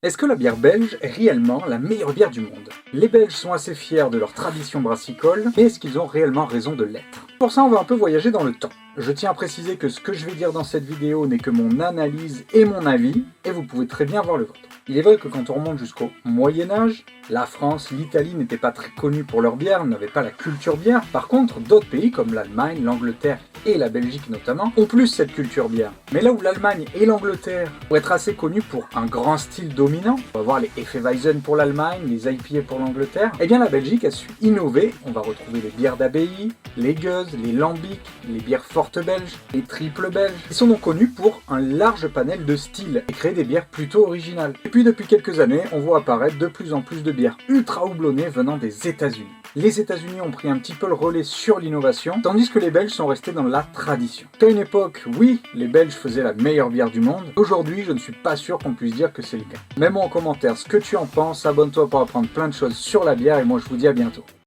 Est-ce que la bière belge est réellement la meilleure bière du monde? Les Belges sont assez fiers de leur tradition brassicole, mais est-ce qu'ils ont réellement raison de l'être? Pour ça, on va un peu voyager dans le temps. Je tiens à préciser que ce que je vais dire dans cette vidéo n'est que mon analyse et mon avis, et vous pouvez très bien voir le vôtre. Il est vrai que quand on remonte jusqu'au Moyen-Âge, la France, l'Italie n'étaient pas très connus pour leur bière, n'avaient pas la culture bière. Par contre, d'autres pays comme l'Allemagne, l'Angleterre et la Belgique notamment, ont plus cette culture bière. Mais là où l'Allemagne et l'Angleterre vont être assez connus pour un grand style dominant, on va voir les Hefeweizen pour l'Allemagne, les IPA pour l'Angleterre, eh bien la Belgique a su innover. On va retrouver les bières d'abbaye, les gueuses, les lambics, les bières fortes belges, les triples belges. Ils sont donc connus pour un large panel de styles et créer des bières plutôt originales. Et puis depuis quelques années, on voit apparaître de plus en plus de bières ultra houblonnées venant des États-Unis. Les États-Unis ont pris un petit peu le relais sur l'innovation, tandis que les Belges sont restés dans la tradition. À une époque, oui, les Belges faisaient la meilleure bière du monde. Aujourd'hui, je ne suis pas sûr qu'on puisse dire que c'est le cas. Mets-moi en commentaire ce que tu en penses, abonne-toi pour apprendre plein de choses sur la bière et moi je vous dis à bientôt.